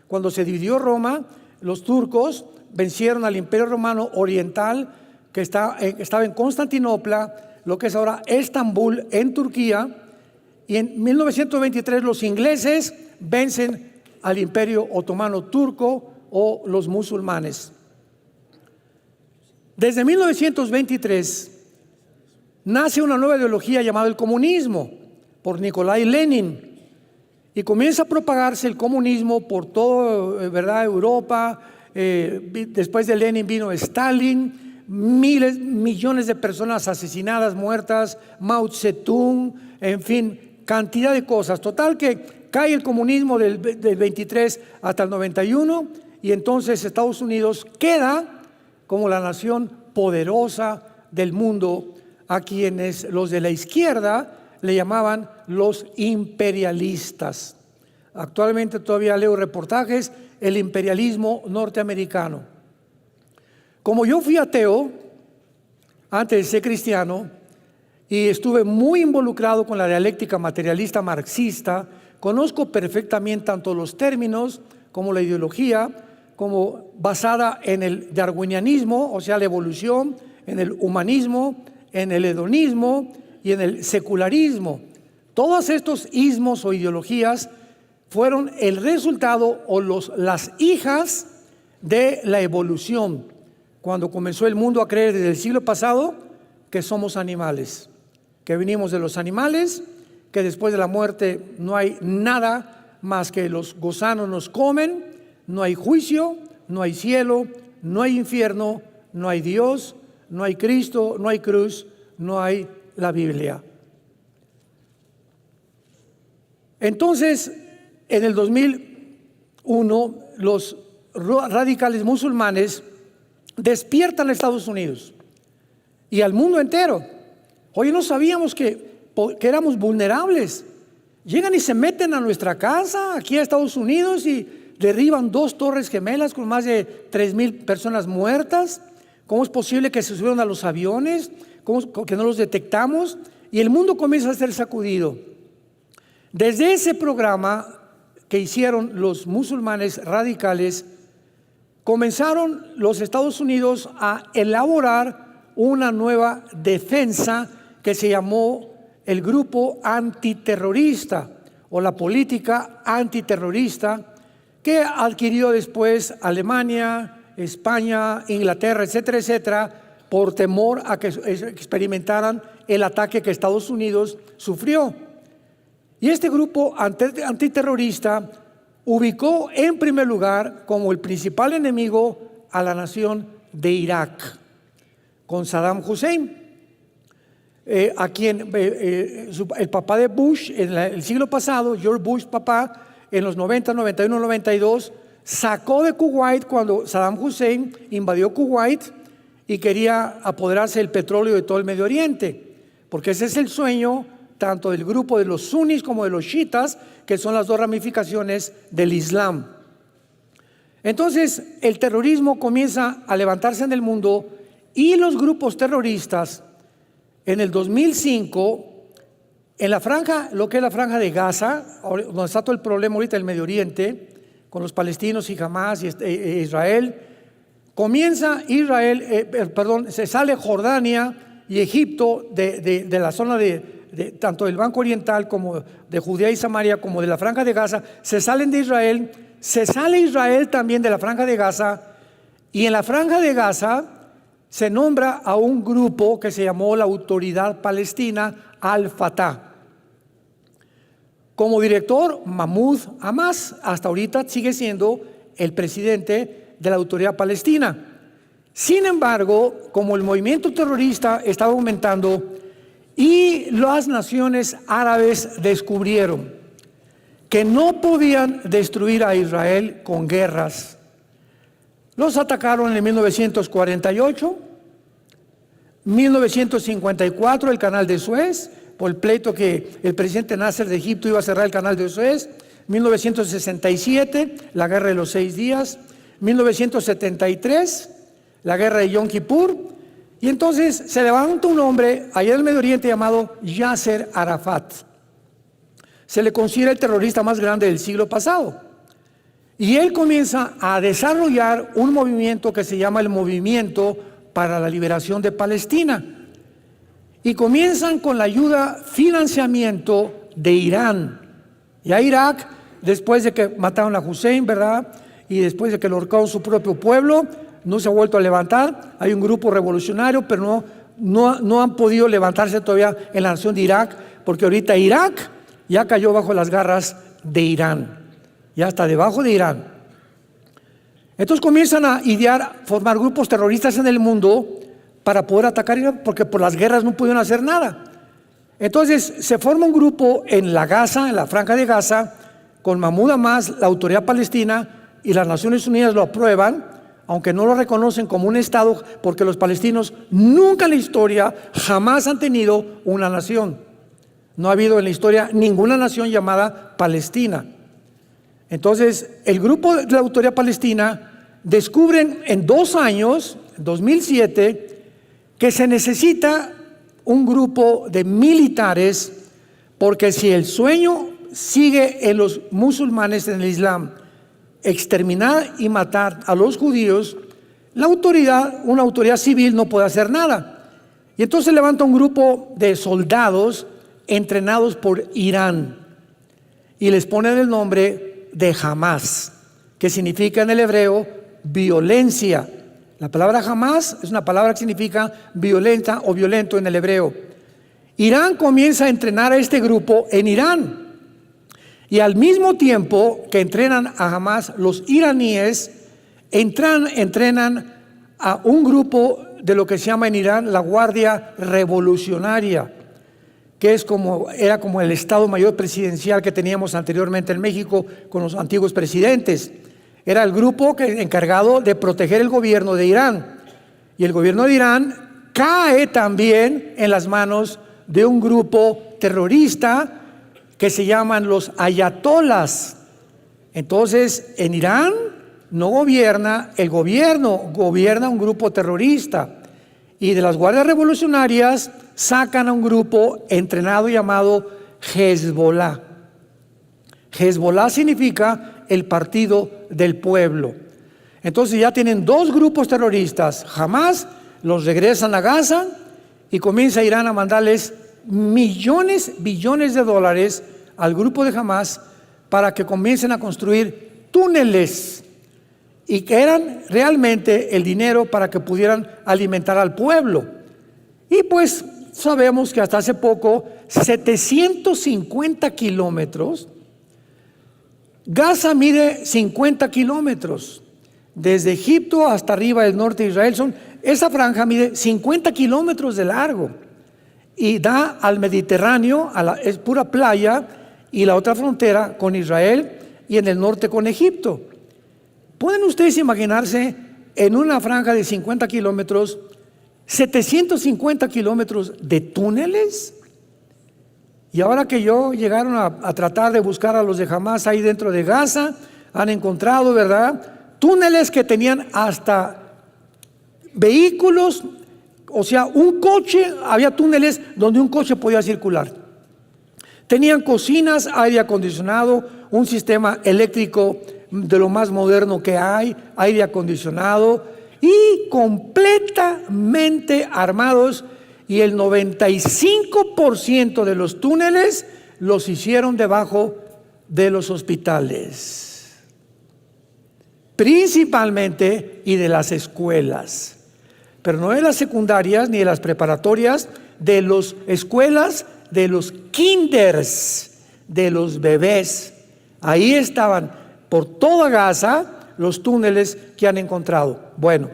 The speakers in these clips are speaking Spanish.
Cuando se dividió Roma, los turcos vencieron al Imperio Romano Oriental, que estaba en Constantinopla, lo que es ahora Estambul, en Turquía, y en 1923 los ingleses vencen al Imperio Otomano Turco o los musulmanes. Desde 1923 nace una nueva ideología llamada el comunismo por Nikolai Lenin. Y comienza a propagarse el comunismo por toda Europa. Después de Lenin vino Stalin, millones de personas asesinadas, muertas, Mao Zedong, en fin, cantidad de cosas. Total que cae el comunismo del 23 hasta el 91 y entonces Estados Unidos queda como la nación poderosa del mundo, a quienes los de la izquierda le llamaban los imperialistas. Actualmente todavía leo reportajes, el imperialismo norteamericano. Como yo fui ateo antes de ser cristiano y estuve muy involucrado con la dialéctica materialista marxista, conozco perfectamente tanto los términos como la ideología, como basada en el darwinianismo, o sea, la evolución, en el humanismo, en el hedonismo y en el secularismo. Todos estos ismos o ideologías fueron el resultado o las hijas de la evolución, cuando comenzó el mundo a creer desde el siglo pasado que somos animales, que venimos de los animales, que después de la muerte no hay nada más que los gusanos nos comen, no hay juicio, no hay cielo, no hay infierno, no hay Dios, no hay Cristo, no hay cruz, no hay la Biblia. Entonces, en el 2001, los radicales musulmanes despiertan a Estados Unidos y al mundo entero. Hoy no sabíamos que éramos vulnerables. Llegan y se meten a nuestra casa, aquí a Estados Unidos, y derriban 2 torres gemelas con más de 3,000 personas muertas. ¿Cómo es posible que se subieron a los aviones? ¿Cómo que no los detectamos? Y el mundo comienza a ser sacudido. Desde ese programa que hicieron los musulmanes radicales, comenzaron los Estados Unidos a elaborar una nueva defensa que se llamó el Grupo Antiterrorista o la Política Antiterrorista, que adquirió después Alemania, España, Inglaterra, etcétera, etcétera, por temor a que experimentaran el ataque que Estados Unidos sufrió. Y este grupo antiterrorista ubicó en primer lugar como el principal enemigo a la nación de Irak, con Saddam Hussein, a quien el papá de Bush en el siglo pasado, George Bush papá, en los 90, 91, 92, sacó de Kuwait cuando Saddam Hussein invadió Kuwait y quería apoderarse del petróleo de todo el Medio Oriente, porque ese es el sueño tanto del grupo de los sunnis como de los chiitas, que son las 2 ramificaciones del Islam. Entonces, el terrorismo comienza a levantarse en el mundo y los grupos terroristas, en el 2005, en la franja, lo que es la franja de Gaza, donde está todo el problema ahorita del Medio Oriente, con los palestinos y Hamas y Israel, se sale Jordania y Egipto de la zona tanto del Banco Oriental como de Judea y Samaria como de la Franja de Gaza, se salen de Israel, se sale Israel también de la Franja de Gaza, y en la Franja de Gaza se nombra a un grupo que se llamó la Autoridad Palestina Al-Fatah. Como director, Mahmoud Abbas, hasta ahorita sigue siendo el presidente de la Autoridad Palestina. Sin embargo, como el movimiento terrorista estaba aumentando y las naciones árabes descubrieron que no podían destruir a Israel con guerras, los atacaron en 1948, 1954 el canal de Suez, por el pleito que el presidente Nasser de Egipto iba a cerrar el canal de Suez, 1967 la guerra de los 6 días, 1973 la guerra de Yom Kippur, y entonces se levanta un hombre allá en el Medio Oriente llamado Yasser Arafat. Se le considera el terrorista más grande del siglo pasado. Y él comienza a desarrollar un movimiento que se llama el Movimiento para la Liberación de Palestina. Y comienzan con la ayuda, financiamiento de Irán. Ya Irak, después de que mataron a Hussein, ¿verdad? Y después de que lo ahorcaron su propio pueblo, no se ha vuelto a levantar. Hay un grupo revolucionario, pero no han podido levantarse todavía en la nación de Irak, porque ahorita Irak ya cayó bajo las garras de Irán. Ya está debajo de Irán. Entonces comienzan a idear, formar grupos terroristas en el mundo para poder atacar Irán, porque por las guerras no pudieron hacer nada. Entonces se forma un grupo en la Gaza, en la Franja de Gaza, con Mahmoud Abbas, la autoridad palestina, y las Naciones Unidas lo aprueban, aunque no lo reconocen como un Estado, porque los palestinos nunca en la historia jamás han tenido una nación. No ha habido en la historia ninguna nación llamada Palestina. Entonces, el grupo de la autoridad palestina descubren en 2 años, 2007, que se necesita un grupo de militares, porque si el sueño sigue en los musulmanes, en el Islam, exterminar y matar a los judíos, la autoridad, una autoridad civil, no puede hacer nada. Y entonces levanta un grupo de soldados entrenados por Irán y les ponen el nombre de Hamas, que significa en el hebreo violencia. La palabra Hamas es una palabra que significa violenta o violento en el hebreo. Irán comienza a entrenar a este grupo en Irán, y al mismo tiempo que entrenan a Hamas, los iraníes entrenan a un grupo de lo que se llama en Irán la Guardia Revolucionaria, que era como el Estado Mayor Presidencial que teníamos anteriormente en México con los antiguos presidentes. Era el grupo encargado de proteger el gobierno de Irán. Y el gobierno de Irán cae también en las manos de un grupo terrorista que se llaman los ayatolas. Entonces, en Irán no gobierna el gobierno, gobierna un grupo terrorista. Y de las guardias revolucionarias sacan a un grupo entrenado llamado Hezbollah. Hezbollah significa el partido del pueblo. Entonces ya tienen 2 grupos terroristas. Hamas los regresan a Gaza y comienza Irán a mandarles billones de dólares al grupo de Hamas para que comiencen a construir túneles, y que eran realmente el dinero para que pudieran alimentar al pueblo. Y pues sabemos que hasta hace poco 750 kilómetros. Gaza mide 50 kilómetros. Desde Egipto hasta arriba del norte de Israel, esa franja mide 50 kilómetros de largo y da al Mediterráneo, es pura playa, y la otra frontera con Israel y en el norte con Egipto. ¿Pueden ustedes imaginarse en una franja de 50 kilómetros, 750 kilómetros de túneles? Y ahora que llegaron a tratar de buscar a los de Hamas ahí dentro de Gaza, han encontrado, ¿verdad?, túneles que tenían hasta vehículos, o sea, un coche, había túneles donde un coche podía circular. Tenían cocinas, aire acondicionado, un sistema eléctrico de lo más moderno que hay, aire acondicionado, y completamente armados. Y el 95% de los túneles los hicieron debajo de los hospitales, principalmente, y de las escuelas, pero no de las secundarias ni de las preparatorias, de las escuelas, de los kinders, de los bebés. Ahí estaban por toda Gaza los túneles que han encontrado. Bueno,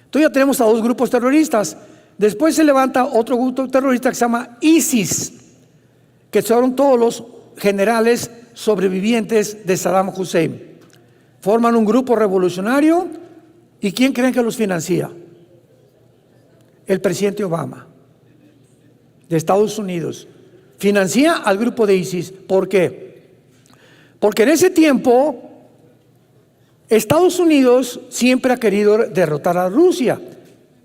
entonces ya tenemos a 2 grupos terroristas. Después se levanta otro grupo terrorista que se llama ISIS, que son todos los generales sobrevivientes de Saddam Hussein. Forman un grupo revolucionario. ¿Y quién creen que los financia? El presidente Obama de Estados Unidos financia al grupo de ISIS. ¿Por qué? Porque en ese tiempo Estados Unidos siempre ha querido derrotar a Rusia.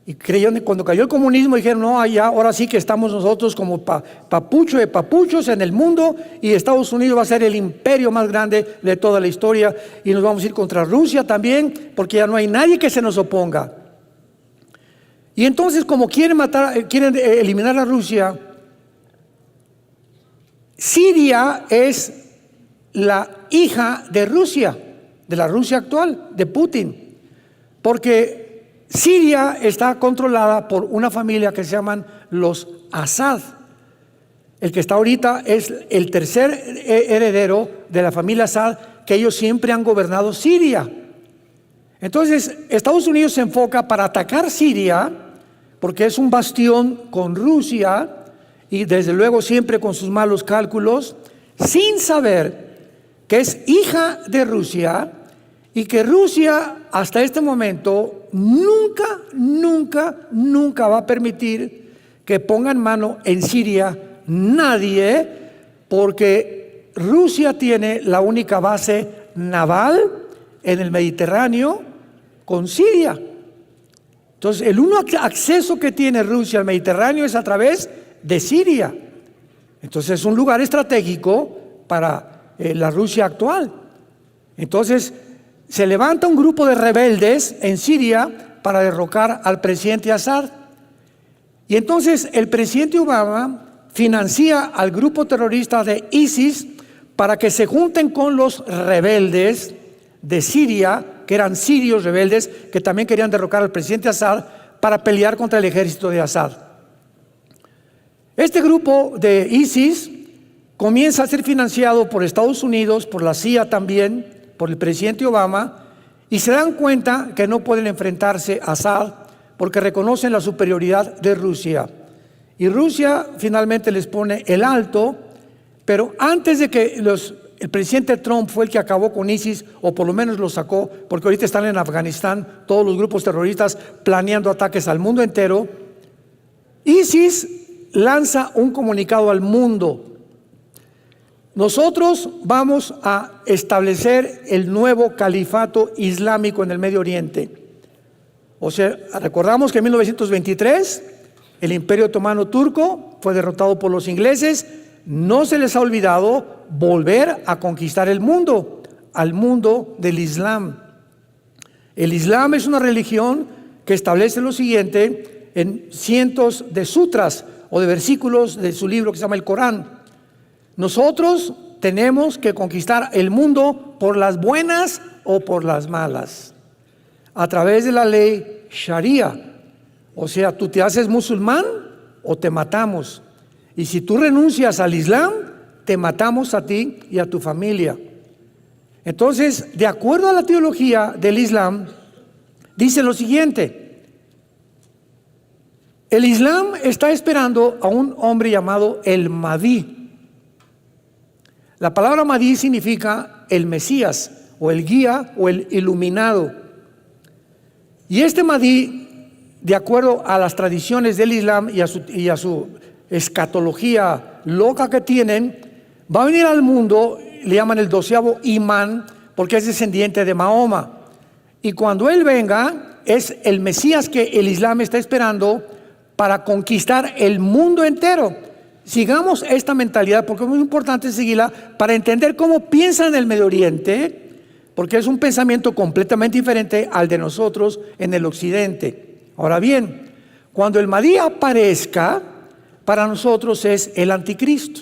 Y creyeron, cuando cayó el comunismo, dijeron, no, ya, ahora sí que estamos nosotros como papucho de papuchos en el mundo, y Estados Unidos va a ser el imperio más grande de toda la historia, y nos vamos a ir contra Rusia también, porque ya no hay nadie que se nos oponga. Y entonces, como quieren eliminar a Rusia, Siria es la hija de Rusia, de la Rusia actual, de Putin, porque Siria está controlada por una familia que se llaman los Assad. El que está ahorita es el tercer heredero de la familia Assad, que ellos siempre han gobernado Siria. Entonces, Estados Unidos se enfoca para atacar Siria, porque es un bastión con Rusia, y desde luego siempre con sus malos cálculos, sin saber que es hija de Rusia, y que Rusia hasta este momento nunca va a permitir que pongan mano en Siria nadie, porque Rusia tiene la única base naval en el Mediterráneo con Siria. Entonces, el único acceso que tiene Rusia al Mediterráneo es a través de Siria. Entonces, es un lugar estratégico para la Rusia actual. Entonces, se levanta un grupo de rebeldes en Siria para derrocar al presidente Assad. Y entonces el presidente Obama financia al grupo terrorista de ISIS para que se junten con los rebeldes de Siria, que eran sirios rebeldes, que también querían derrocar al presidente Assad para pelear contra el ejército de Assad. Este grupo de ISIS comienza a ser financiado por Estados Unidos, por la CIA también, por el presidente Obama, y se dan cuenta que no pueden enfrentarse a Assad porque reconocen la superioridad de Rusia. Y Rusia finalmente les pone el alto, pero antes de que el presidente Trump fue el que acabó con ISIS, o por lo menos lo sacó, porque ahorita están en Afganistán todos los grupos terroristas planeando ataques al mundo entero, ISIS lanza un comunicado al mundo: nosotros vamos a establecer el nuevo califato islámico en el Medio Oriente. O sea, recordamos que en 1923 el Imperio Otomano Turco fue derrotado por los ingleses. No se les ha olvidado volver a conquistar el mundo, al mundo del Islam. El Islam es una religión que establece lo siguiente en cientos de sutras o de versículos de su libro que se llama el Corán. Nosotros tenemos que conquistar el mundo por las buenas o por las malas, a través de la ley Sharia. O sea, tú te haces musulmán o te matamos. Y si tú renuncias al Islam, te matamos a ti y a tu familia. Entonces, de acuerdo a la teología del Islam, dice lo siguiente: el Islam está esperando a un hombre llamado el Mahdi. La palabra Mahdi significa el Mesías, o el guía, o el iluminado. Y este Mahdi, de acuerdo a las tradiciones del Islam y a su escatología loca que tienen, va a venir al mundo, le llaman el 12º imán, porque es descendiente de Mahoma. Y cuando él venga, es el Mesías que el Islam está esperando para conquistar el mundo entero. Sigamos esta mentalidad, porque es muy importante seguirla para entender cómo piensan en el Medio Oriente, porque es un pensamiento completamente diferente al de nosotros en el occidente. Ahora bien, cuando el Mahdi aparezca, para nosotros es el anticristo.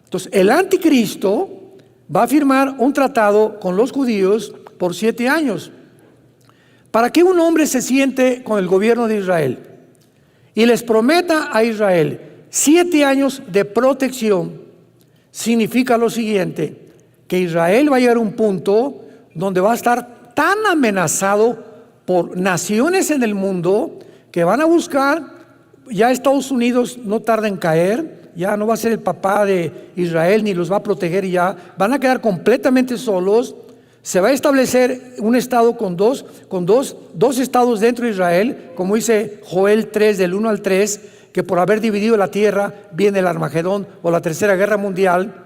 Entonces, el anticristo va a firmar un tratado con los judíos por 7 años, para que un hombre se siente con el gobierno de Israel y les prometa a Israel 7 años de protección. Significa lo siguiente: que Israel va a llegar a un punto donde va a estar tan amenazado por naciones en el mundo que van a buscar, ya Estados Unidos no tarda en caer, ya no va a ser el papá de Israel ni los va a proteger, ya van a quedar completamente solos. Se va a establecer un estado con dos estados dentro de Israel, como dice Joel 3 del 1 al 3, que por haber dividido la tierra viene el Armagedón o la Tercera Guerra Mundial.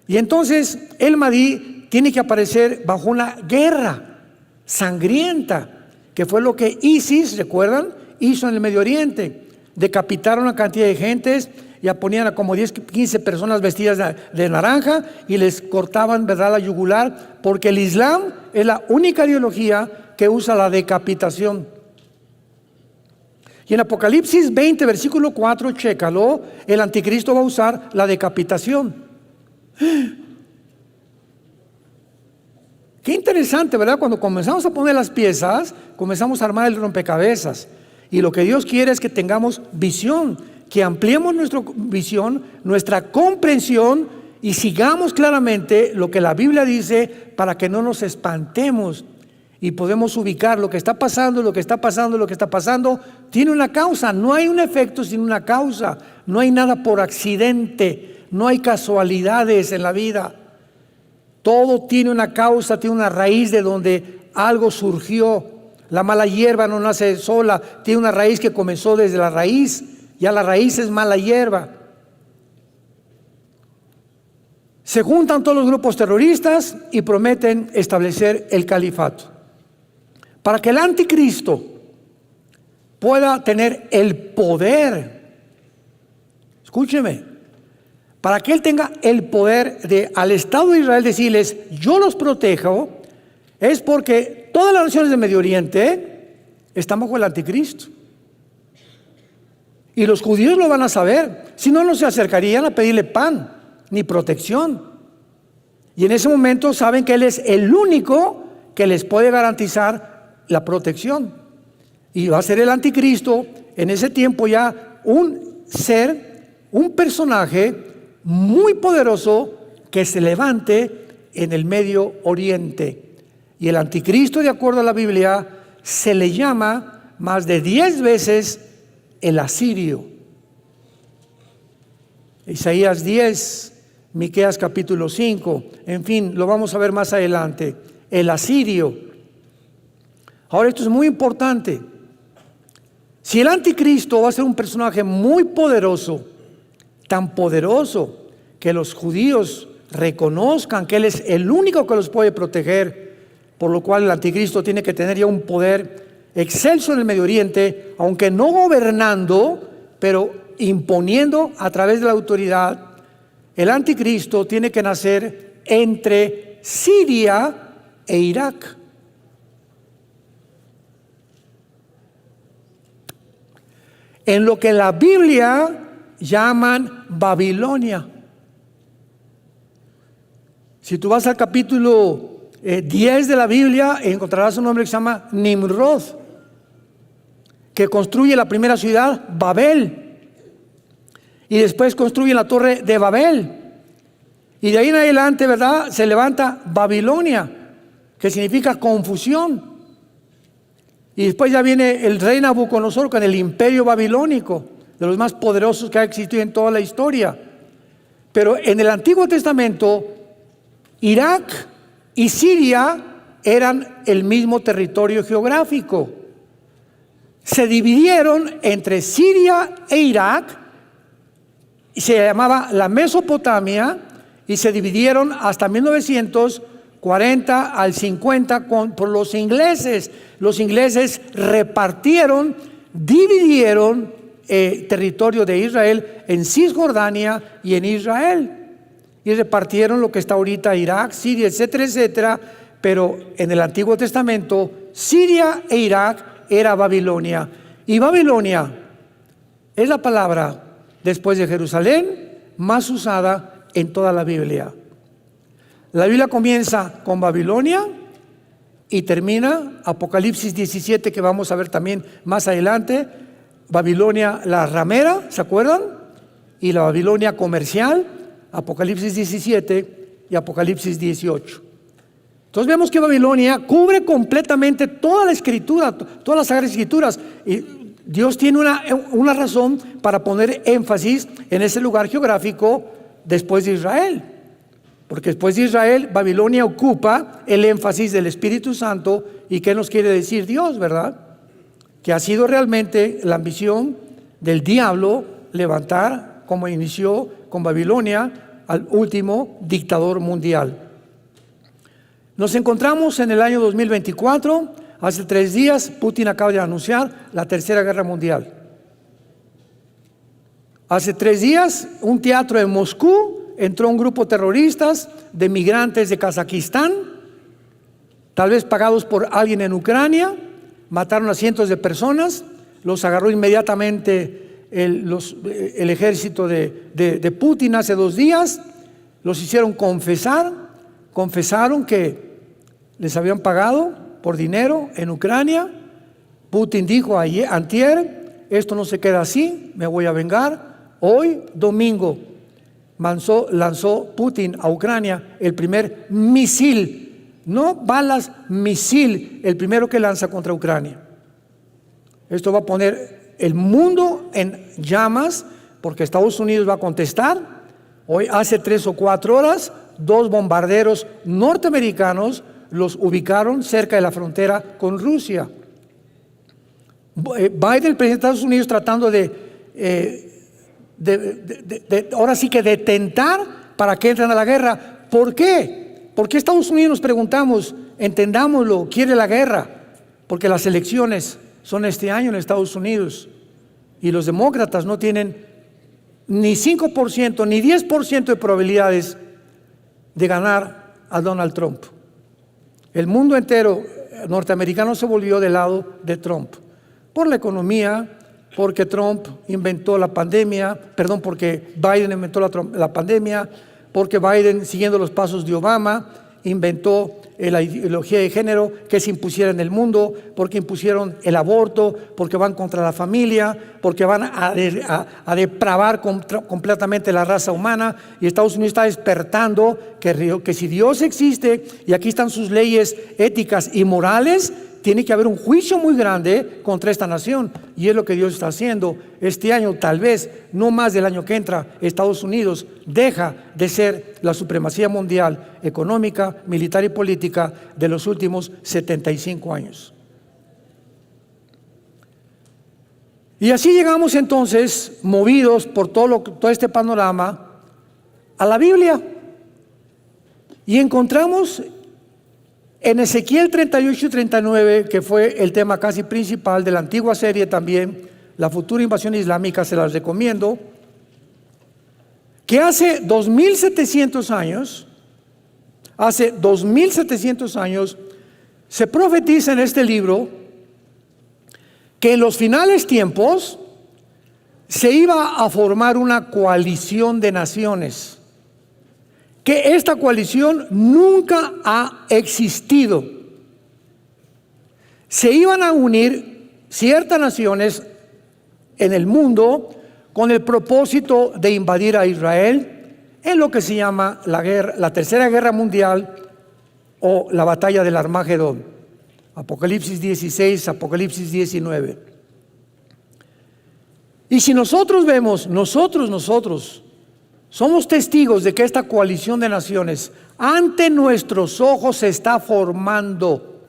Y entonces el Mahdi tiene que aparecer bajo una guerra. sangrienta, que fue lo que ISIS, ¿recuerdan?, hizo en el Medio Oriente. Decapitaron a una cantidad de gentes, ya ponían a como 10, 15 personas vestidas de naranja y les cortaban, ¿verdad?, la yugular, porque el Islam es la única ideología que usa la decapitación. Y en Apocalipsis 20, versículo 4, chécalo, el anticristo va a usar la decapitación. Qué interesante, ¿verdad? Cuando comenzamos a poner las piezas, comenzamos a armar el rompecabezas. Y lo que Dios quiere es que tengamos visión, que ampliemos nuestra visión, nuestra comprensión y sigamos claramente lo que la Biblia dice para que no nos espantemos y podemos ubicar lo que está pasando, lo que está pasando, lo que está pasando. Tiene una causa, no hay un efecto sin una causa, no hay nada por accidente, no hay casualidades en la vida. Todo tiene una causa, tiene una raíz de donde algo surgió. La mala hierba no nace sola, tiene una raíz que comenzó desde la raíz. Ya la raíz es mala hierba. Se juntan todos los grupos terroristas y prometen establecer el califato. Para que el anticristo pueda tener el poder, escúcheme, para que él tenga el poder de al Estado de Israel decirles, yo los protejo, es porque todas las naciones del Medio Oriente están bajo el anticristo. Y los judíos lo van a saber, si no, no se acercarían a pedirle pan ni protección. Y en ese momento saben que él es el único que les puede garantizar la protección. Y va a ser el anticristo en ese tiempo ya un ser, un personaje muy poderoso que se levante en el Medio Oriente. Y el anticristo, de acuerdo a la Biblia, se le llama más de 10 veces el asirio. Isaías 10, Miqueas capítulo 5, en fin, lo vamos a ver más adelante. El asirio. Ahora, esto es muy importante. Si el anticristo va a ser un personaje muy poderoso, tan poderoso que los judíos reconozcan que él es el único que los puede proteger, por lo cual el anticristo tiene que tener ya un poder excelso en el Medio Oriente, aunque no gobernando, pero imponiendo a través de la autoridad. El anticristo tiene que nacer entre Siria e Irak. En lo que la Biblia llaman Babilonia. Si tú vas al capítulo 10 de la Biblia, encontrarás un hombre que se llama Nimrod, que construye la primera ciudad, Babel, y después construye la torre de Babel, y de ahí en adelante, ¿verdad?, se levanta Babilonia, que significa confusión, y después ya viene el rey Nabucodonosor con el imperio babilónico, de los más poderosos que ha existido en toda la historia. Pero en el Antiguo Testamento, Irak y Siria eran el mismo territorio geográfico. Se dividieron entre Siria e Irak, y se llamaba la Mesopotamia, y se dividieron hasta 1940 al 50 por los ingleses. Los ingleses repartieron, dividieron territorio de Israel en Cisjordania y en Israel. Y repartieron lo que está ahorita Irak, Siria, etcétera, etcétera. Pero en el Antiguo Testamento, Siria e Irak era Babilonia. Y Babilonia es la palabra, después de Jerusalén, más usada en toda la Biblia. La Biblia comienza con Babilonia y termina, Apocalipsis 17, que vamos a ver también más adelante, Babilonia la ramera, ¿se acuerdan? Y la Babilonia comercial, Apocalipsis 17 y Apocalipsis 18. Entonces vemos que Babilonia cubre completamente toda la escritura, todas las Sagradas Escrituras. Y Dios tiene una razón para poner énfasis en ese lugar geográfico después de Israel. Porque después de Israel, Babilonia ocupa el énfasis del Espíritu Santo. ¿Y qué nos quiere decir Dios, verdad? Que ha sido realmente la ambición del diablo levantar, como inició con Babilonia, al último dictador mundial. Nos encontramos en el año 2024. Hace 3 días Putin acaba de anunciar la Tercera Guerra Mundial. Hace 3 días, un teatro en Moscú entró un grupo de terroristas de migrantes de Kazajistán, tal vez pagados por alguien en Ucrania, mataron a cientos de personas, los agarró inmediatamente el ejército de Putin hace 2 días, los hicieron confesaron que les habían pagado por dinero en Ucrania. Putin dijo antier, esto no se queda así, me voy a vengar. Hoy, domingo, lanzó Putin a Ucrania el primer misil, no balas, misil, el primero que lanza contra Ucrania. Esto va a poner el mundo en llamas porque Estados Unidos va a contestar. Hoy, hace 3 o 4 horas, 2 bombarderos norteamericanos los ubicaron cerca de la frontera con Rusia. Biden, el presidente de Estados Unidos, tratando ahora sí que de tentar para que entren a la guerra. ¿Por qué? ¿Por qué Estados Unidos, nos preguntamos, entendámoslo, quiere la guerra? Porque las elecciones son este año en Estados Unidos y los demócratas no tienen ni 5% ni 10% de probabilidades de ganar a Donald Trump. El mundo entero norteamericano se volvió del lado de Trump por la economía, porque Trump inventó la pandemia, porque Biden inventó la pandemia, porque Biden, siguiendo los pasos de Obama, inventó la ideología de género que se impusiera en el mundo, porque impusieron el aborto, porque van contra la familia, porque van a depravar completamente la raza humana. Y Estados Unidos está despertando que si Dios existe y aquí están sus leyes éticas y morales, tiene que haber un juicio muy grande contra esta nación, y es lo que Dios está haciendo. Este año, tal vez, no más del año que entra, Estados Unidos deja de ser la supremacía mundial económica, militar y política de los últimos 75 años. Y así llegamos entonces, movidos por todo este panorama, a la Biblia, y encontramos en Ezequiel 38 y 39, que fue el tema casi principal de la antigua serie también, la futura invasión islámica, se las recomiendo, que hace 2700 años, se profetiza en este libro que en los finales tiempos se iba a formar una coalición de naciones, que esta coalición nunca ha existido. Se iban a unir ciertas naciones en el mundo con el propósito de invadir a Israel en lo que se llama la Tercera Guerra Mundial o la batalla del Armagedón. Apocalipsis 16, Apocalipsis 19. Y si nosotros vemos, nosotros somos testigos de que esta coalición de naciones ante nuestros ojos se está formando.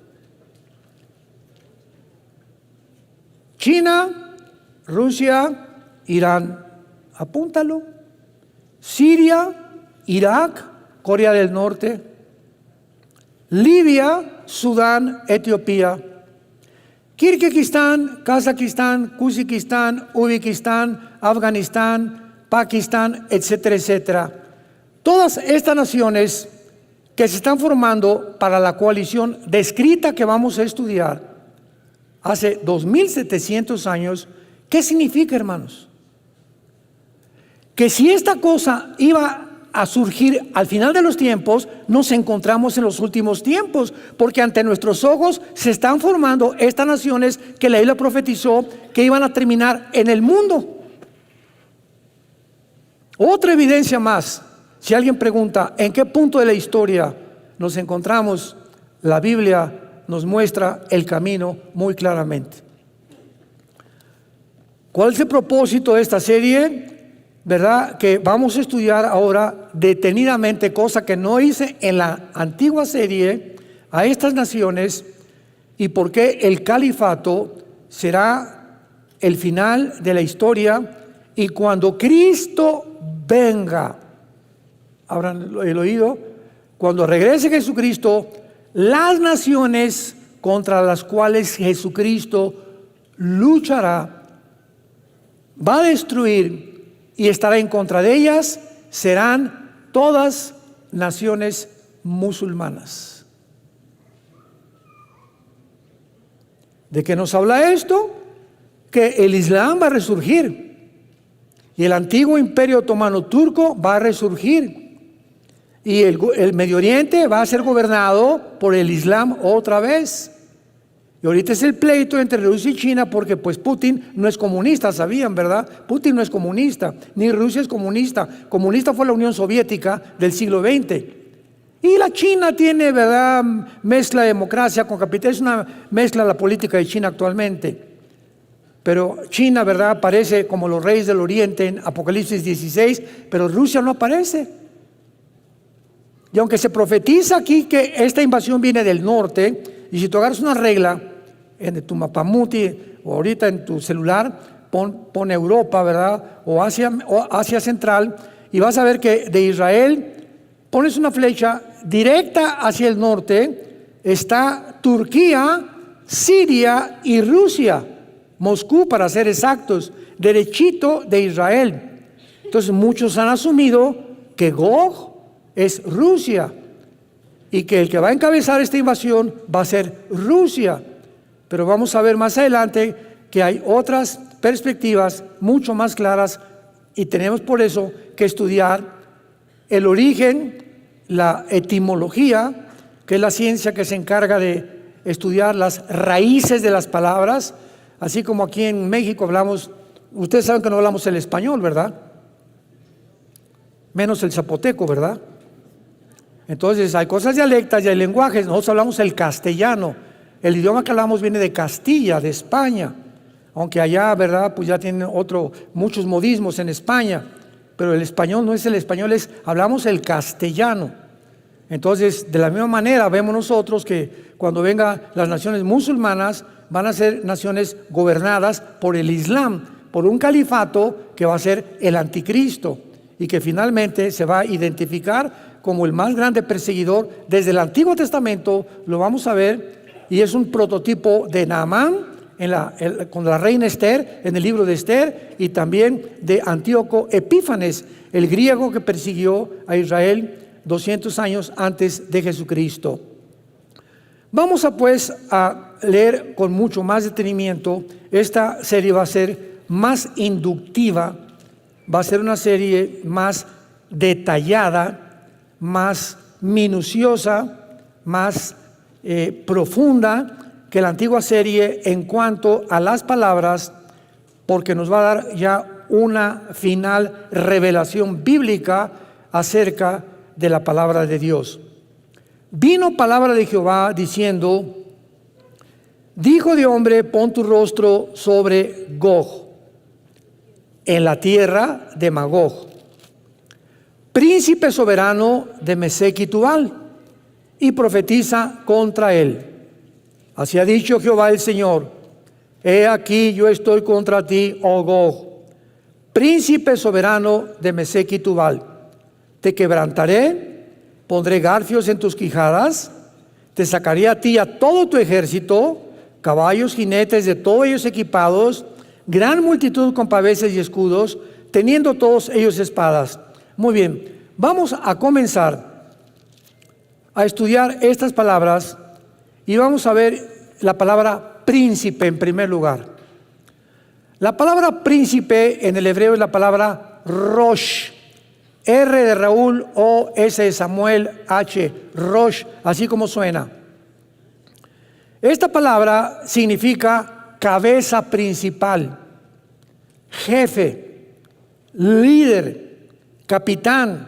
China, Rusia, Irán, apúntalo. Siria, Irak, Corea del Norte, Libia, Sudán, Etiopía, Kirguistán, Kazajistán, Uzbekistán, Afganistán, Pakistán, etcétera, etcétera. Todas estas naciones que se están formando para la coalición descrita que vamos a estudiar hace 2700 años, ¿qué significa, hermanos? Que si esta cosa iba a surgir al final de los tiempos, nos encontramos en los últimos tiempos, porque ante nuestros ojos se están formando estas naciones que la Biblia profetizó que iban a terminar en el mundo. Otra evidencia más, si alguien pregunta en qué punto de la historia nos encontramos, la Biblia nos muestra el camino muy claramente. ¿Cuál es el propósito de esta serie? ¿Verdad? Que vamos a estudiar ahora detenidamente, cosa que no hice en la antigua serie, a estas naciones y por qué el califato será el final de la historia. Y cuando Cristo venga, habrán el oído, cuando regrese Jesucristo, las naciones contra las cuales Jesucristo luchará, va a destruir y estará en contra de ellas, serán todas naciones musulmanas. ¿De qué nos habla esto? Que el Islam va a resurgir y el antiguo imperio otomano turco va a resurgir y el Medio Oriente va a ser gobernado por el Islam otra vez. Y ahorita es el pleito entre Rusia y China porque pues Putin no es comunista, sabían, ¿verdad? Putin no es comunista, ni Rusia es comunista. Comunista fue la Unión Soviética del siglo XX. Y la China tiene, ¿verdad?, mezcla de democracia con capitalismo, es una mezcla de la política de China actualmente. Pero China, ¿verdad?, aparece como los reyes del Oriente en Apocalipsis 16, pero Rusia no aparece. Y aunque se profetiza aquí que esta invasión viene del norte, y si tú agarras una regla en tu mapamuti o ahorita en tu celular, pon Europa, ¿verdad?, o Asia Central, y vas a ver que de Israel pones una flecha directa hacia el norte, está Turquía, Siria y Rusia, Moscú para ser exactos, derechito de Israel. Entonces muchos han asumido que Gog es Rusia y que el que va a encabezar esta invasión va a ser Rusia. Pero vamos a ver más adelante que hay otras perspectivas mucho más claras y tenemos por eso que estudiar el origen, la etimología, que es la ciencia que se encarga de estudiar las raíces de las palabras, así como aquí en México hablamos, ustedes saben que no hablamos el español, ¿verdad? Menos el zapoteco, ¿verdad? Entonces hay cosas dialectas y hay lenguajes. Nosotros hablamos el castellano. El idioma que hablamos viene de Castilla, de España, aunque allá, ¿verdad?, pues ya tienen muchos modismos en España, pero el español no es el español, hablamos el castellano. Entonces, de la misma manera vemos nosotros que cuando vengan las naciones musulmanas van a ser naciones gobernadas por el Islam, por un califato que va a ser el anticristo y que finalmente se va a identificar como el más grande perseguidor. Desde el Antiguo Testamento lo vamos a ver, y es un prototipo de Naamán con la reina Esther en el libro de Esther, y también de Antíoco Epífanes, el griego que persiguió a Israel 200 años antes de Jesucristo. Vamos a leer con mucho más detenimiento. Esta serie va a ser más inductiva, va a ser una serie más detallada, más minuciosa, más profunda que la antigua serie en cuanto a las palabras, porque nos va a dar ya una final revelación bíblica acerca de la palabra de Dios. Vino palabra de Jehová diciendo: Hijo de hombre, pon tu rostro sobre Gog, en la tierra de Magog, príncipe soberano de Mesec y Tubal, y profetiza contra él. Así ha dicho Jehová el Señor: He aquí yo estoy contra ti, oh Gog, príncipe soberano de Mesec y Tubal. Te quebrantaré, pondré garfios en tus quijadas, te sacaré a ti y a todo tu ejército, caballos, jinetes, de todos ellos equipados, gran multitud con paveses y escudos, teniendo todos ellos espadas. Muy bien, vamos a comenzar a estudiar estas palabras y vamos a ver la palabra príncipe en primer lugar. La palabra príncipe en el hebreo es la palabra Rosh, R de Raúl, O, S de Samuel, H, Rosh, así como suena. Esta palabra significa cabeza principal, jefe, líder, capitán,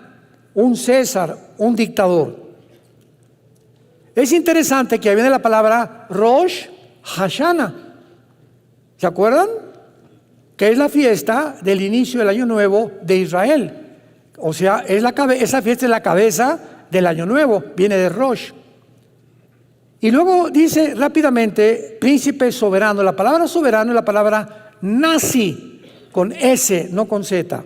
un César, un dictador. Es interesante que viene la palabra Rosh Hashanah. ¿Se acuerdan? Que es la fiesta del inicio del año nuevo de Israel. O sea, esa fiesta es la cabeza del año nuevo, viene de Rosh. Y luego dice rápidamente príncipe soberano. La palabra soberano es la palabra Nasi, con S, no con Z.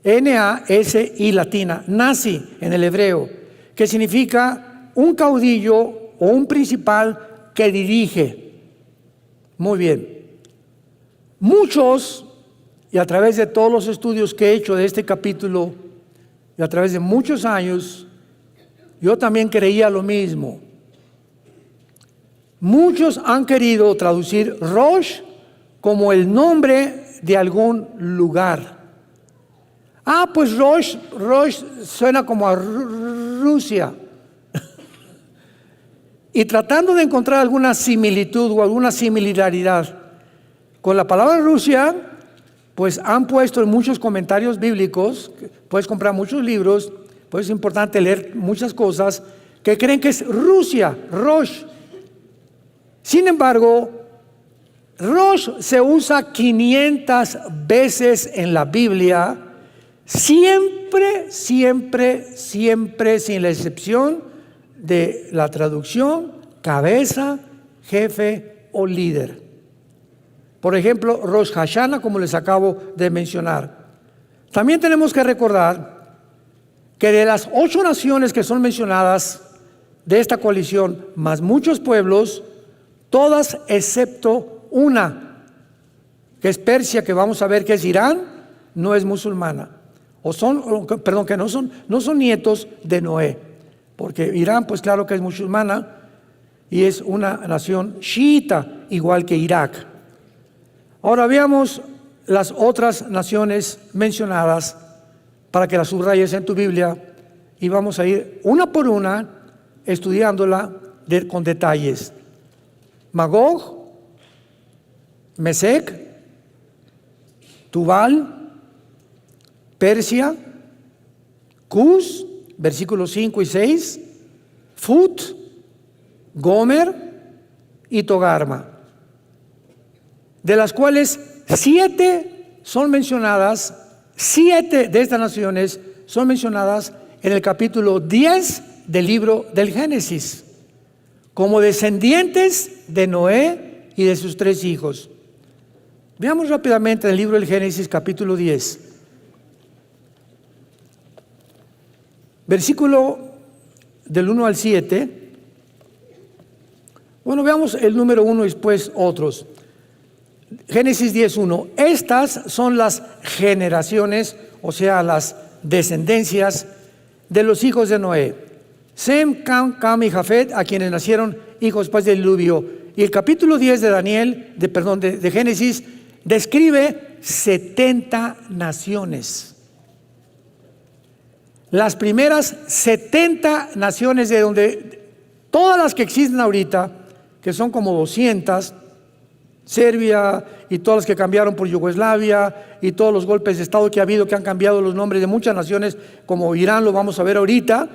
N-A-S-I latina, Nasi en el hebreo, que significa un caudillo o un principal que dirige. Muy bien. Muchos, y a través de todos los estudios que he hecho de este capítulo, y a través de muchos años, yo también creía lo mismo. Muchos han querido traducir Rosh como el nombre de algún lugar. Pues Rosh suena como a Rusia. Y tratando de encontrar alguna similitud o alguna similaridad con la palabra Rusia, pues han puesto en muchos comentarios bíblicos, puedes comprar muchos libros, pues es importante leer muchas cosas, que creen que es Rusia, Rosh. Sin embargo, Rosh se usa 500 veces en la Biblia, siempre, sin la excepción de la traducción cabeza, jefe o líder. Por ejemplo, Rosh Hashanah, como les acabo de mencionar. También tenemos que recordar que de las 8 naciones que son mencionadas de esta coalición, más muchos pueblos, todas excepto una, que es Persia, que vamos a ver que es Irán, no es musulmana. Que no son nietos de Noé, porque Irán, pues claro que es musulmana y es una nación chiita, igual que Irak. Ahora veamos las otras naciones mencionadas para que las subrayes en tu Biblia y vamos a ir una por una estudiándola con detalles. Magog, Mesec, Tubal, Persia, Cus, versículos 5 y 6, Fut, Gomer y Togarma, de las cuales 7 son mencionadas, 7 de estas naciones son mencionadas en el capítulo 10 del libro del Génesis, como descendientes de Noé y de sus 3 hijos. Veamos rápidamente el libro del Génesis, capítulo 10. Versículo del 1 al 7. Bueno, veamos el número 1 y después otros. Génesis 10:1. Estas son las generaciones, o sea, las descendencias de los hijos de Noé. Sem, Cam y Jafet, a quienes nacieron hijos después del diluvio. Y el capítulo 10 de Génesis describe 70 naciones. Las primeras 70 naciones, de donde todas las que existen ahorita, que son como 200, Serbia y todas las que cambiaron por Yugoslavia y todos los golpes de Estado que ha habido, que han cambiado los nombres de muchas naciones, como Irán, lo vamos a ver ahorita.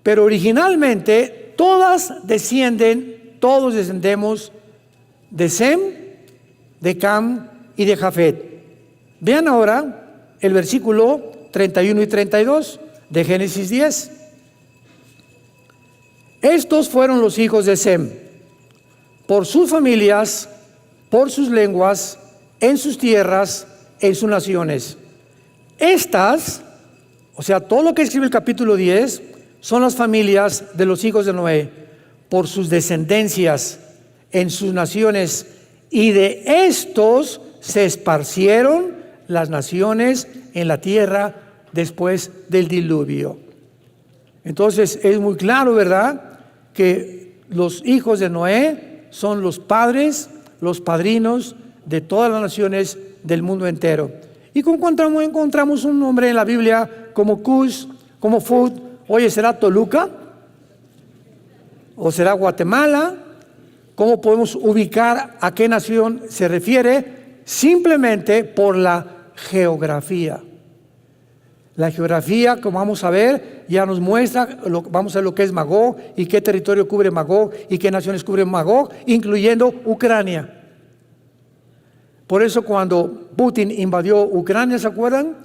Pero originalmente todos descendemos de Sem, de Cam y de Jafet. Vean ahora el versículo 31 y 32 de Génesis 10. Estos fueron los hijos de Sem, por sus familias, por sus lenguas, en sus tierras, en sus naciones. Estas, o sea, todo lo que escribe el capítulo 10, son las familias de los hijos de Noé, por sus descendencias, en sus naciones, y de estos se esparcieron las naciones en la tierra después del diluvio. Entonces es muy claro, ¿verdad?, que los hijos de Noé son los padres, los padrinos de todas las naciones del mundo entero. Y encontramos un nombre en la Biblia como Cus, como Fut. Oye, ¿será Toluca? ¿O será Guatemala? ¿Cómo podemos ubicar a qué nación se refiere? Simplemente por la geografía. La geografía, como vamos a ver, ya nos muestra, vamos a ver lo que es Magog y qué territorio cubre Magog y qué naciones cubre Magog, incluyendo Ucrania. Por eso cuando Putin invadió Ucrania, ¿se acuerdan?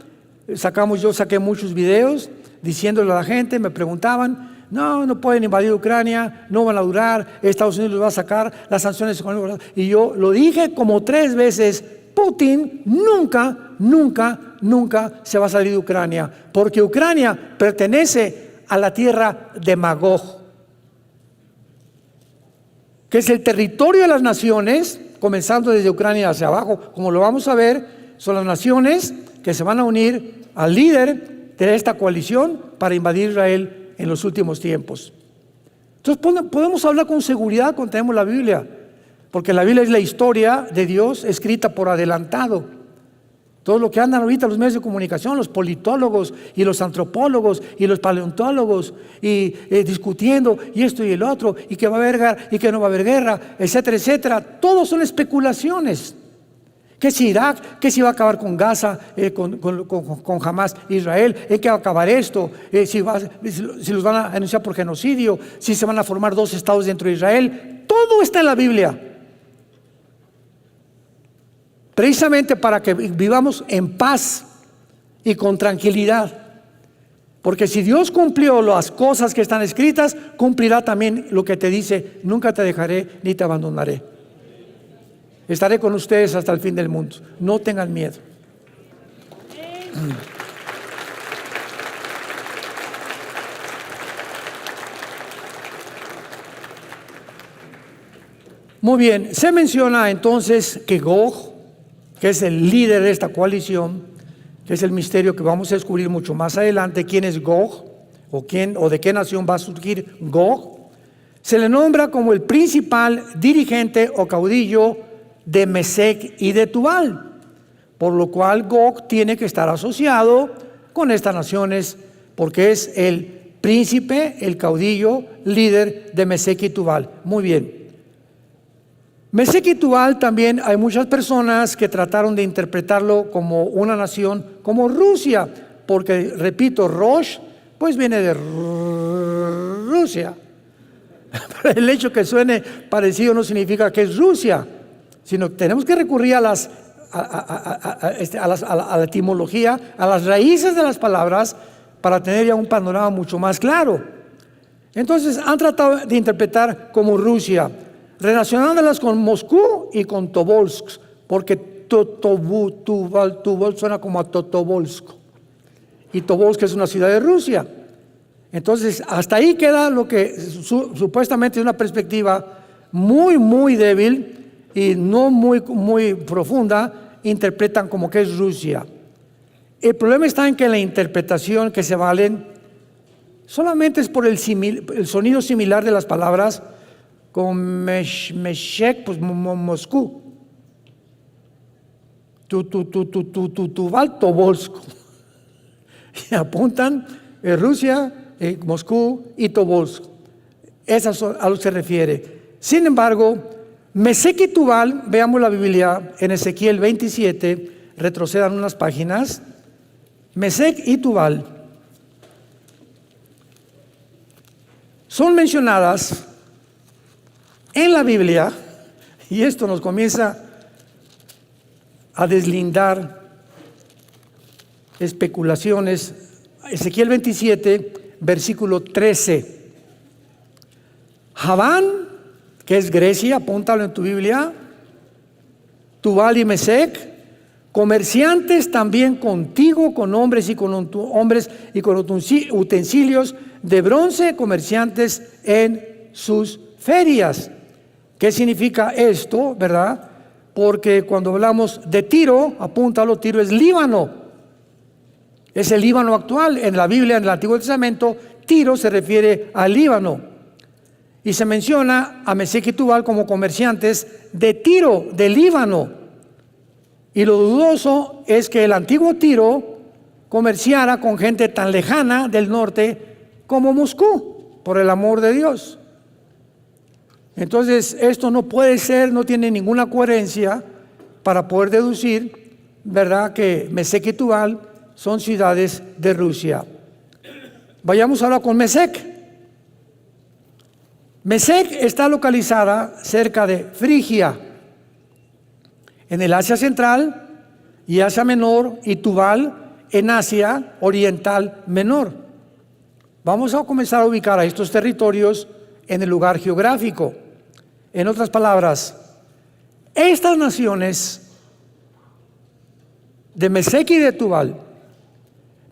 Yo saqué muchos videos diciéndole a la gente, me preguntaban, no pueden invadir Ucrania, no van a durar, Estados Unidos los va a sacar, las sanciones económicas. Y yo lo dije como 3 veces, Putin nunca se va a salir de Ucrania, porque Ucrania pertenece a la tierra de Magog. que es el territorio de las naciones, comenzando desde Ucrania hacia abajo, como lo vamos a ver, son las naciones que se van a unir al líder de esta coalición para invadir Israel en los últimos tiempos. Entonces podemos hablar con seguridad cuando tenemos la Biblia, porque la Biblia es la historia de Dios escrita por adelantado. Todo lo que andan ahorita los medios de comunicación, los politólogos y los antropólogos y los paleontólogos y discutiendo y esto y el otro, y que va a haber guerra y que no va a haber guerra, etcétera, etcétera. Todos son especulaciones. Que si Irak, que si va a acabar con Gaza, con Hamas, Israel, que va a acabar esto, si los van a anunciar por genocidio, si se van a formar 2 estados dentro de Israel. Todo está en la Biblia. Precisamente para que vivamos en paz y con tranquilidad. Porque si Dios cumplió las cosas que están escritas, cumplirá también lo que te dice: nunca te dejaré ni te abandonaré. Estaré con ustedes hasta el fin del mundo. No tengan miedo. Muy bien, se menciona entonces que Gog, que es el líder de esta coalición, que es el misterio que vamos a descubrir mucho más adelante, quién es Gog o de qué nación va a surgir Gog, se le nombra como el principal dirigente o caudillo de Mesec y de Tubal, por lo cual Gog tiene que estar asociado con estas naciones, porque es el príncipe, el caudillo, líder de Mesec y Tubal. Muy bien. Mesec y Tubal también hay muchas personas que trataron de interpretarlo como una nación, como Rusia, porque, repito, Rosh, pues viene de Rusia. El hecho que suene parecido no significa que es Rusia, sino que tenemos que recurrir a la etimología, a las raíces de las palabras, para tener ya un panorama mucho más claro. Entonces han tratado de interpretar como Rusia, relacionándolas con Moscú y con Tobolsk, porque Tubal suena como a Totobolsk, y Tobolsk es una ciudad de Rusia. Entonces hasta ahí queda lo que supuestamente es una perspectiva muy, muy débil y no muy, muy profunda, interpretan como que es Rusia. El problema está en que la interpretación que se valen solamente es por el sonido similar de las palabras, con Meshek, pues Moscú. Tubal, Tobolsk. Y apuntan Rusia, Moscú y Tobolsk. Esas son a lo que se refiere. Sin embargo, Mesec y Tubal, veamos la Biblia en Ezequiel 27, retrocedan unas páginas. Mesec y Tubal son mencionadas en la Biblia, y esto nos comienza a deslindar especulaciones. Ezequiel 27, versículo 13. Javán, que es Grecia, apúntalo en tu Biblia, Tubal y Mesec, comerciantes también contigo, con hombres y con utensilios de bronce, comerciantes en sus ferias. ¿Qué significa esto, verdad? Porque cuando hablamos de Tiro, apúntalo, Tiro es Líbano. Es el Líbano actual. En la Biblia, en el Antiguo Testamento, Tiro se refiere al Líbano. Y se menciona a Mesec y Tubal como comerciantes de Tiro, de Líbano. Y lo dudoso es que el antiguo Tiro comerciara con gente tan lejana del norte como Moscú, por el amor de Dios. Entonces, esto no puede ser, no tiene ninguna coherencia para poder deducir, ¿verdad?, que Mesec y Tubal son ciudades de Rusia. Vayamos ahora con Mesec. Mesec está localizada cerca de Frigia, en el Asia Central y Asia Menor, y Tubal en Asia Oriental Menor. Vamos a comenzar a ubicar a estos territorios en el lugar geográfico. En otras palabras, estas naciones de Mesec y de Tubal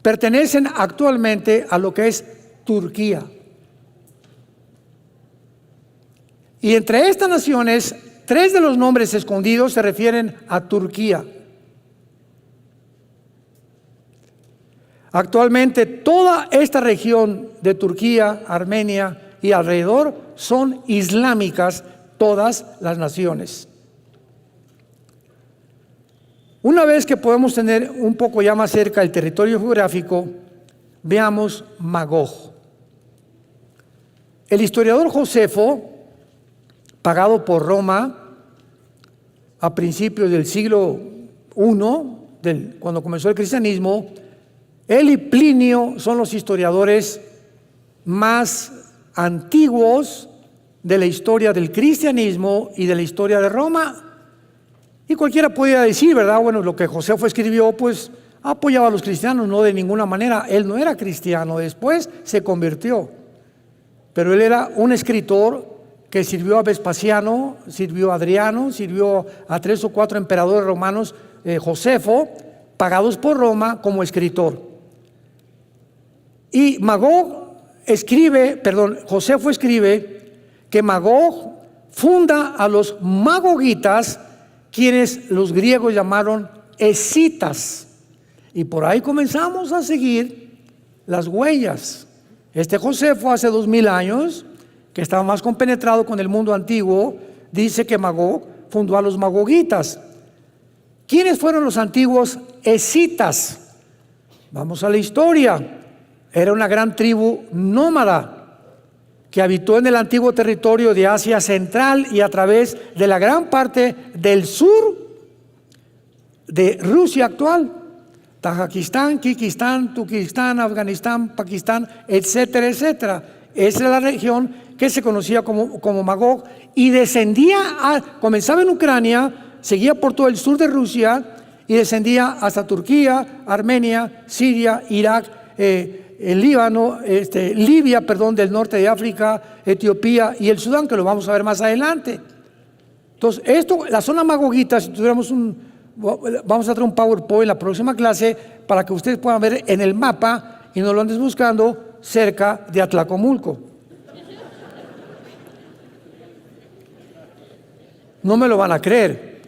pertenecen actualmente a lo que es Turquía. Y entre estas naciones, 3 de los nombres escondidos se refieren a Turquía. Actualmente toda esta región de Turquía, Armenia y alrededor son islámicas, todas las naciones. Una vez que podemos tener un poco ya más cerca el territorio geográfico, veamos Magog. El historiador Josefo, pagado por Roma a principios del siglo I, cuando comenzó el cristianismo, él y Plinio son los historiadores más antiguos de la historia del cristianismo y de la historia de Roma. Y cualquiera podría decir, ¿verdad? Bueno, lo que Josefo escribió, pues apoyaba a los cristianos, no de ninguna manera. Él no era cristiano, después se convirtió. Pero él era un escritor que sirvió a Vespasiano, sirvió a Adriano, sirvió a 3 o 4 emperadores romanos, Josefo, pagados por Roma como escritor. Y Josefo escribe que Magog funda a los magogitas, quienes los griegos llamaron escitas. Y por ahí comenzamos a seguir las huellas. Josefo hace 2000 años, que estaba más compenetrado con el mundo antiguo, dice que Magog fundó a los magogitas. ¿Quiénes fueron los antiguos escitas? Vamos a la historia. Era una gran tribu nómada que habitó en el antiguo territorio de Asia Central y a través de la gran parte del sur de Rusia actual, Tayikistán, Kirguistán, Turkistán, Afganistán, Pakistán, etcétera, etcétera. Esa es la región que se conocía como Magog y comenzaba en Ucrania, seguía por todo el sur de Rusia y descendía hasta Turquía, Armenia, Siria, Irak, el Líbano, Libia, del norte de África, Etiopía y el Sudán, que lo vamos a ver más adelante. Entonces, la zona magogita, si tuviéramos vamos a hacer un PowerPoint en la próxima clase para que ustedes puedan ver en el mapa y no lo andes buscando cerca de Atlacomulco. No me lo van a creer,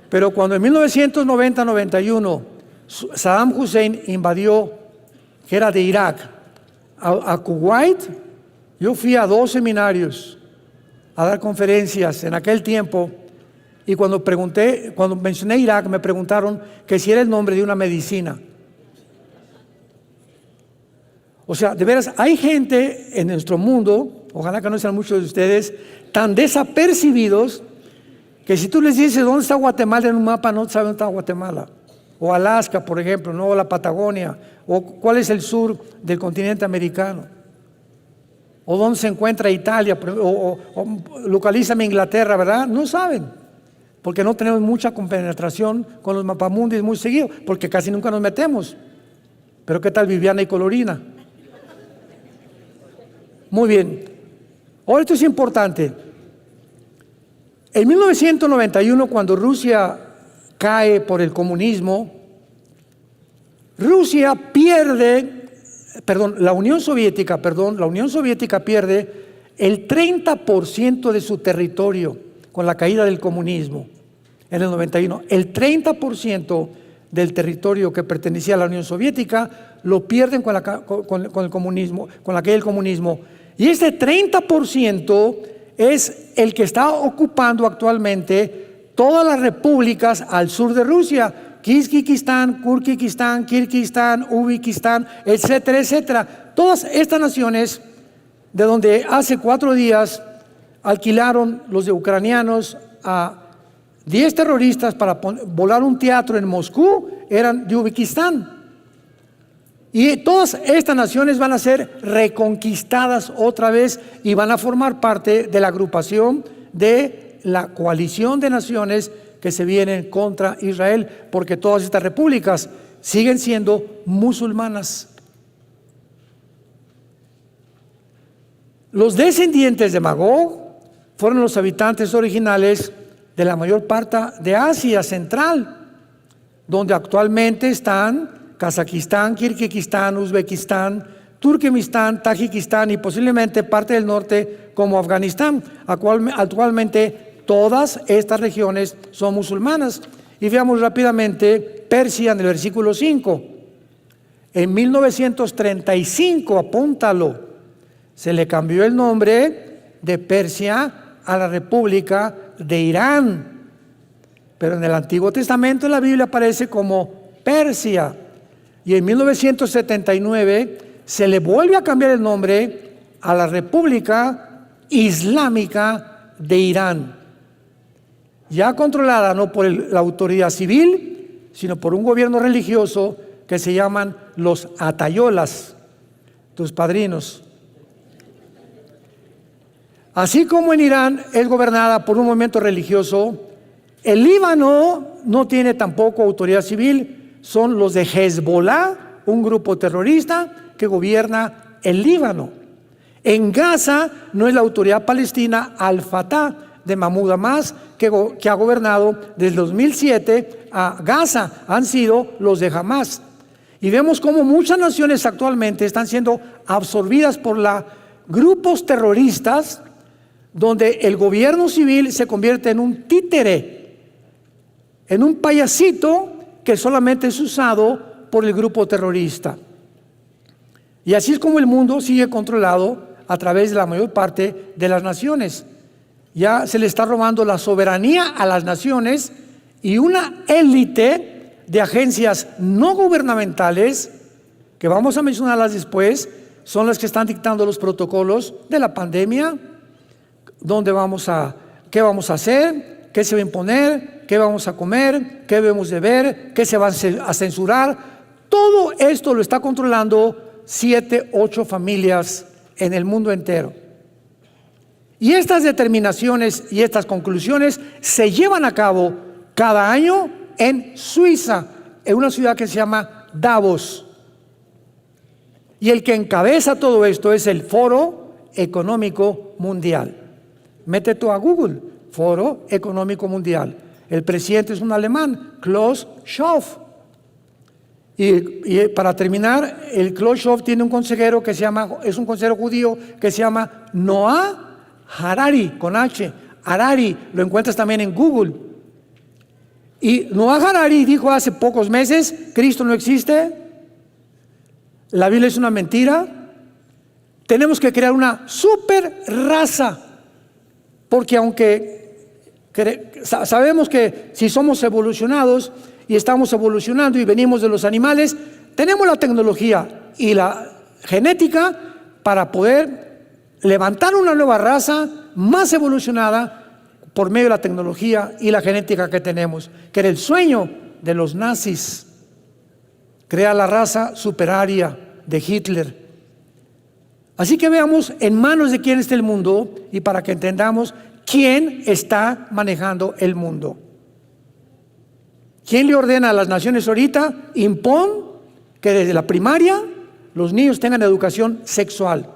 pero cuando en 1990-91 Saddam Hussein invadió, que era de Irak, a Kuwait, yo fui a 2 seminarios a dar conferencias en aquel tiempo, y cuando mencioné Irak, me preguntaron que si era el nombre de una medicina. O sea, de veras, hay gente en nuestro mundo, ojalá que no sean muchos de ustedes, tan desapercibidos, que si tú les dices dónde está Guatemala en un mapa, no saben dónde está Guatemala. O Alaska, por ejemplo, no, o la Patagonia, o cuál es el sur del continente americano, o dónde se encuentra Italia, o localízame Inglaterra, ¿verdad? No saben, porque no tenemos mucha compenetración con los mapamundis muy seguido, porque casi nunca nos metemos. Pero ¿qué tal Viviana y Colorina? Muy bien. Ahora esto es importante. En 1991, cuando Rusia cae por el comunismo, la Unión Soviética pierde el 30% de su territorio con la caída del comunismo en el 91. El 30% del territorio que pertenecía a la Unión Soviética lo pierden con el comunismo, con la caída del comunismo. Y este 30% es el que está ocupando actualmente todas las repúblicas al sur de Rusia: Kirguistán, Kurkistán, Kirguistán, Uzbekistán, etcétera, etcétera. Todas estas naciones, de donde hace 4 días alquilaron los de ucranianos a 10 terroristas para volar un teatro en Moscú, eran de Uzbekistán. Y todas estas naciones van a ser reconquistadas otra vez y van a formar parte de la agrupación de la coalición de naciones que se vienen contra Israel, porque todas estas repúblicas siguen siendo musulmanas. Los descendientes de Magog fueron los habitantes originales de la mayor parte de Asia Central, donde actualmente están Kazajistán, Kirguistán, Uzbekistán, Turkmenistán, Tayikistán y posiblemente parte del norte como Afganistán. Actualmente todas estas regiones son musulmanas. Y veamos rápidamente Persia en el versículo 5. En 1935, apúntalo, se le cambió el nombre de Persia a la República de Irán. Pero en el Antiguo Testamento en la Biblia aparece como Persia. Y en 1979 se le vuelve a cambiar el nombre a la República Islámica de Irán. Ya controlada no por la autoridad civil, sino por un gobierno religioso que se llaman los atayolas, tus padrinos. Así como en Irán es gobernada por un movimiento religioso, el Líbano no tiene tampoco autoridad civil, son los de Hezbollah, un grupo terrorista que gobierna el Líbano. En Gaza no es la autoridad palestina Al-Fatah de Mahmoud Abbas que ha gobernado desde el 2007 a Gaza, han sido los de Hamas. Y vemos cómo muchas naciones actualmente están siendo absorbidas por grupos terroristas, donde el gobierno civil se convierte en un títere, en un payasito que solamente es usado por el grupo terrorista. Y así es como el mundo sigue controlado a través de la mayor parte de las naciones. Ya se le está robando la soberanía a las naciones y una élite de agencias no gubernamentales, que vamos a mencionarlas después, son las que están dictando los protocolos de la pandemia, qué vamos a hacer, qué se va a imponer, qué vamos a comer, qué debemos de ver, qué se va a censurar. Todo esto lo está controlando 7, 8 familias en el mundo entero. Y estas determinaciones y estas conclusiones se llevan a cabo cada año en Suiza, en una ciudad que se llama Davos. Y el que encabeza todo esto es el Foro Económico Mundial. Mete tú a Google, Foro Económico Mundial. El presidente es un alemán, Klaus Schwab. Y para terminar, el Klaus Schwab tiene un consejero es un consejero judío que se llama Noah Harari, con H. Harari, lo encuentras también en Google. Y Noah Harari dijo hace pocos meses: Cristo no existe, la Biblia es una mentira, tenemos que crear una super raza, porque aunque sabemos que si somos evolucionados y estamos evolucionando y venimos de los animales, tenemos la tecnología y la genética para poder levantar una nueva raza más evolucionada por medio de la tecnología y la genética que tenemos, que era el sueño de los nazis, crear la raza superaria de Hitler. Así que veamos en manos de quién está el mundo y para que entendamos quién está manejando el mundo. ¿Quién le ordena a las naciones ahorita? Impon que desde la primaria los niños tengan educación sexual.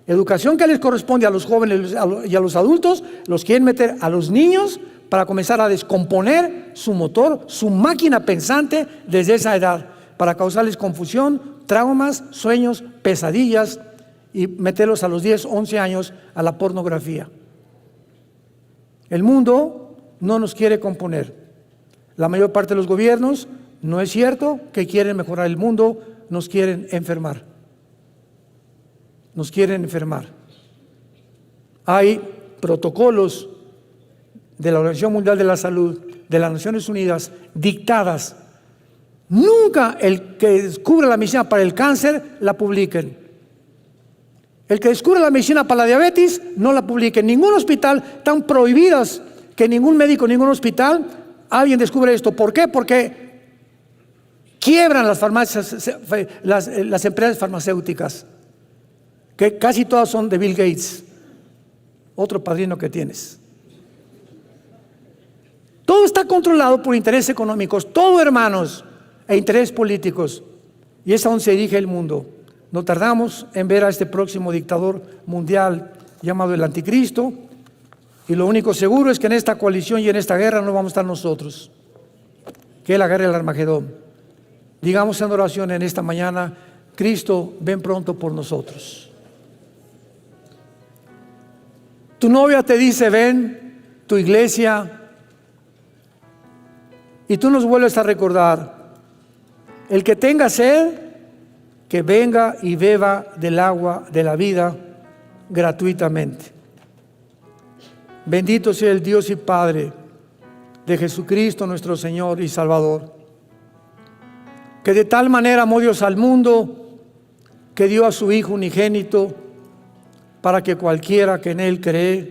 Educación que les corresponde a los jóvenes y a los adultos, los quieren meter a los niños para comenzar a descomponer su motor, su máquina pensante desde esa edad, para causarles confusión, traumas, sueños, pesadillas y meterlos a los 10, 11 años a la pornografía. El mundo no nos quiere componer. La mayor parte de los gobiernos, no es cierto que quieren mejorar el mundo, nos quieren enfermar. Nos quieren enfermar. Hay protocolos de la Organización Mundial de la Salud, de las Naciones Unidas, dictadas. Nunca el que descubra la medicina para el cáncer la publiquen. El que descubra la medicina para la diabetes no la publiquen. Ningún hospital, están prohibidas que ningún médico, ningún hospital, alguien descubre esto. ¿Por qué? Porque quiebran las farmacias, las empresas farmacéuticas, que casi todas son de Bill Gates, otro padrino que tienes. Todo está controlado por intereses económicos, todo, hermanos, e intereses políticos. Y es a donde se dirige el mundo. No tardamos en ver a este próximo dictador mundial llamado el Anticristo. Y lo único seguro es que en esta coalición y en esta guerra no vamos a estar nosotros, que es la guerra del Armagedón. Digamos en oración en esta mañana: Cristo, ven pronto por nosotros. Tu novia te dice, ven, tu iglesia, y tú nos vuelves a recordar, el que tenga sed, que venga y beba del agua de la vida gratuitamente. Bendito sea el Dios y Padre de Jesucristo nuestro Señor y Salvador, que de tal manera amó Dios al mundo, que dio a su Hijo unigénito, para que cualquiera que en Él crea,